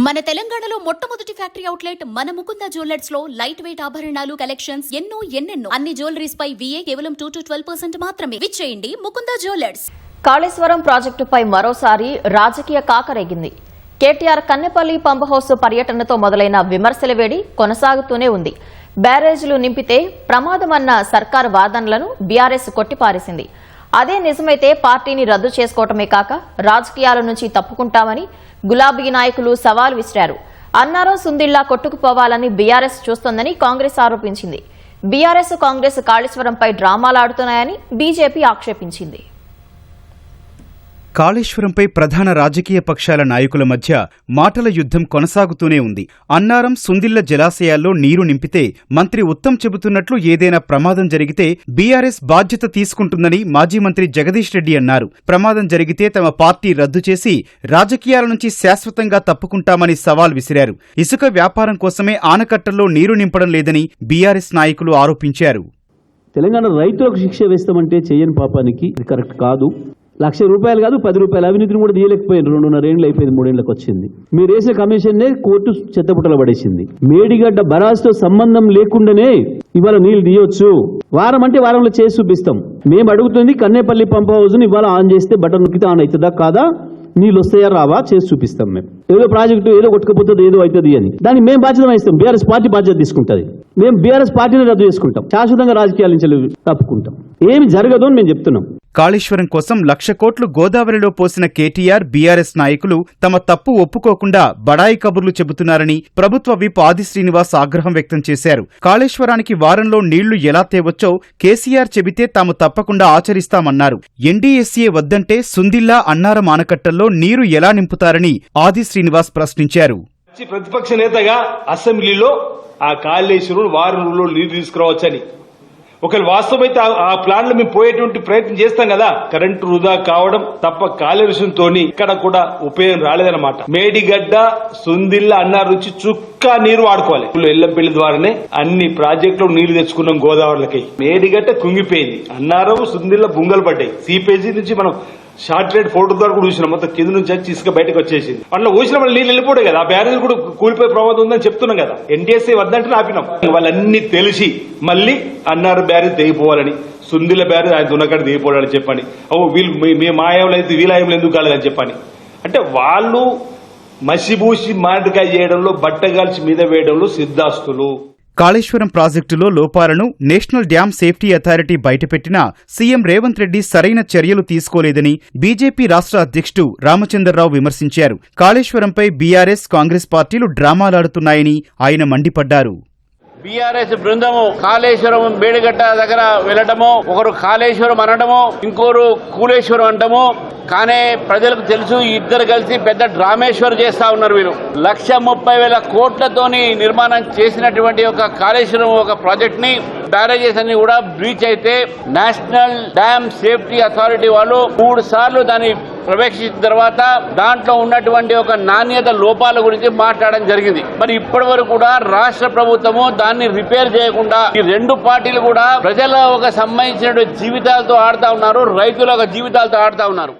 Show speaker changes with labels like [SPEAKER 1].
[SPEAKER 1] మన తెలంగాణలో మొట్టమొదటి ఫ్యాక్టరీ అవుట్లెట్ మన ముకుంద జ్యువెలర్స్ లో లైట్ వెయిట్ ఆభరణాలు కలెక్షన్స్ ఎన్నెన్నో అన్ని జ్యువెలరీస్ పై VA కేవలం 2 to 12% మాత్రమే. విచ్చేయండి ముకుంద జ్యువెలర్స్.
[SPEAKER 2] కాళేశ్వరం ప్రాజెక్టుపై మరోసారి రాజకీయ కాకరేగింది. కేటీఆర్ కన్నెపల్లి పంప్ హౌస్ పర్యటనతో మొదలైన విమర్శల వేడి కొనసాగుతూనే ఉంది. బ్యారేజీలు నింపితే ప్రమాదమన్న సర్కారు వాదనలను బీఆర్ఎస్ కొట్టిపారేసింది. అదే నిజమైతే పార్టీని రద్దు చేసుకోవటమే కాక రాజకీయాల నుంచి తప్పుకుంటామని గులాబీ నాయకులు సవాల్ విసిరారు. అన్నారం సుందిళ్లా కొట్టుకుపోవాలని బీఆర్ఎస్ చూస్తోందని కాంగ్రెస్ ఆరోపించింది. బీఆర్ఎస్ కాంగ్రెస్ కాళేశ్వరంపై డ్రామాలాడుతున్నాయని బీజేపీ ఆక్షేపించింది.
[SPEAKER 3] కాళేశ్వరంపై ప్రధాన రాజకీయ పక్షాల నాయకుల మధ్య మాటల యుద్ధం కొనసాగుతూనే ఉంది. అన్నారం సుందిళ్ల జలాశయాల్లో నీరు నింపితే మంత్రి ఉత్తమ్ చెబుతున్నట్లు ఏదైనా ప్రమాదం జరిగితే బీఆర్ఎస్ బాధ్యత తీసుకుంటుందని మాజీ మంత్రి జగదీష్ రెడ్డి అన్నారు. ప్రమాదం జరిగితే తమ పార్టీ రద్దు చేసి రాజకీయాల నుంచి శాశ్వతంగా తప్పుకుంటామని సవాల్ విసిరారు. ఇసుక వ్యాపారం కోసమే ఆనకట్టల్లో నీరు నింపడం లేదని బీఆర్ఎస్ నాయకులు ఆరోపించారు.
[SPEAKER 4] తెలంగాణ రైతులకు శిక్ష వేస్తామంటే చేయని పాపానికి కరెక్ట్ కాదు. ₹1,00,000 కాదు 10 రూపాయల అవినీతిని కూడా తీయలేకపోయింది. 2.5 ఏళ్ళు అయిపోయింది, 3 ఏళ్లకు వచ్చింది. మీరు వేసే కమిషన్నే కోర్టు చెత్తపుట్టలో పడేసింది. మేడిగడ్డ బరాజ్తో సంబంధం లేకుండానే ఇవాళ నీళ్లు తీయొచ్చు. వారం అంటే వారంలో చేసి చూపిస్తాం. మేము అడుగుతుంది కన్నేపల్లి పంప్ హౌస్ ని ఇవాళ ఆన్ చేస్తే బటన్ నొక్కితే ఆన్ అవుతుందా కాదా, నీళ్ళు వస్తాయా రావా చేసి చూపిస్తాం. మేము ఏదో ప్రాజెక్టు ఏదో కొట్టుకపోతుంది ఏదో అవుతుంది అని దాన్ని మేము బాధ్యత వహిస్తాం. బీఆర్ఎస్ పార్టీ బాధ్యత తీసుకుంటుంది. మేము బీఆర్ఎస్ పార్టీని రద్దు చేసుకుంటాం, శాశ్వతంగా రాజకీయాల నుంచి తప్పుకుంటాం. ఏమి జరగదు అని మేము చెప్తున్నాం.
[SPEAKER 3] కాళేశ్వరం కోసం 1,00,000 కోట్లు గోదావరిలో పోసిన కేటీఆర్ బీఆర్ఎస్ నాయకులు తమ తప్పు ఒప్పుకోకుండా బడాయి కబుర్లు చెబుతున్నారని ప్రభుత్వ విప్ ఆది శ్రీనివాస్ ఆగ్రహం వ్యక్తం చేశారు. కాళేశ్వరానికి వారంలో నీళ్లు ఎలా తేవచ్చో కేసీఆర్ చెబితే తాము తప్పకుండా ఆచరిస్తామన్నారు. ఎన్డీఎస్ఏ వద్దంటే సుందిళ్లా అన్నారం ఆనకట్టల్లో నీరు ఎలా నింపుతారని ఆది శ్రీనివాస్ ప్రశ్నించారు.
[SPEAKER 5] ప్రతిపక్ష నేతగా అసెంబ్లీలో ఆ కాళేశ్వరం వారం రోజుల్లో నీరు తీసుకురావచ్చని ఒకవేళ వాస్తవమైతే ఆ ప్లాన్ లో మేము పోయేటువంటి ప్రయత్నం చేస్తాం కదా. కరెంటు వృధా కావడం తప్ప కాళేశ్వరంతో ఇక్కడ కూడా ఉపయోగం రాలేదన్నమాట. మేడిగడ్డ సుందిళ్ల అన్నారు నుంచి చుక్క నీరు వాడుకోవాలి. ఎల్లంపల్లి ద్వారానే అన్ని ప్రాజెక్టులు నీళ్లు తెచ్చుకున్నాం గోదావరిలకి. మేడిగడ్డ కుంగిపోయింది, అన్నారం సుందిళ్ల బుంగలు పడ్డాయి. సీపేజీ నుంచి మనం షార్ట్ రేట్ ఫోటో ద్వారా కూడా చూసినాం. మొత్తం కింద నుంచి వచ్చి ఇసుక బయటకు వచ్చేసింది. అట్లా ఊసిన వాళ్ళు నీళ్ళు వెళ్ళిపోయాయి కదా. ఆ బ్యారేజ్ కూడా కూలిపోయే ప్రమాదం ఉందని చెప్తున్నాం కదా. ఎన్టీఎస్ఏ వద్దంటే ఆపినాం. వాళ్ళన్నీ తెలిసి మళ్ళీ అన్నారు బ్యారేజ్ తెగిపోవాలని, సుందిల బ్యారేజ్ ఆయన దున్నకాడ తెగిపోవాలని చెప్పని, వీళ్ళు మీ మాయంలో అయితే వీలాయంలో ఎందుకు కాలేదని చెప్పని. అంటే వాళ్ళు మసిబూసి మాదిరిగా చేయడంలో బట్టగాల్చి మీద వేయడంలో సిద్ధాస్తులు.
[SPEAKER 3] కాళేశ్వరం ప్రాజెక్టులో లోపాలను నేషనల్ డ్యామ్ సేఫ్టీ అథారిటీ బయటపెట్టినా సీఎం రేవంత్ రెడ్డి సరైన చర్యలు తీసుకోలేదని బీజేపీ రాష్ట్ర అధ్యక్షుడు రామచంద్రరావు విమర్శించారు. కాళేశ్వరంపై బీఆర్ఎస్ కాంగ్రెస్ పార్టీలు డ్రామాలాడుతున్నాయని ఆయన మండిపడ్డారు.
[SPEAKER 6] బీఆర్ఎస్ బృందము కాళేశ్వరం మేడిగడ్డ దగ్గర వెళ్లడము, ఒకరు కాళేశ్వరం అనడము, ఇంకోరు కూలేశ్వరం అంటము. కానీ ప్రజలకు తెలుసు ఇద్దరు కలిసి పెద్ద డ్రామేశ్వరం చేస్తా ఉన్నారు. వీరు 1,30,000 కోట్లతోని నిర్మాణం చేసినటువంటి ఒక కాళేశ్వరం ఒక ప్రాజెక్ట్ ని బ్యారేజెస్ అన్ని కూడా బ్రీచ్ అయితే నేషనల్ డ్యామ్ సేఫ్టీ అథారిటీ వాళ్ళు 3 సార్లు దాన్ని ప్రవేశించిన తర్వాత దాంట్లో ఉన్నటువంటి ఒక నాణ్యత లోపాల గురించి మాట్లాడడం జరిగింది. మరి ఇప్పటి వరకు కూడా రాష్ట్ర ప్రభుత్వము దాన్ని రిపేర్ చేయకుండా ఈ 2 పార్టీలు కూడా ప్రజల ఒక సంబంధించిన జీవితాలతో ఆడుతా ఉన్నారు, రైతుల జీవితాలతో ఆడుతా ఉన్నారు.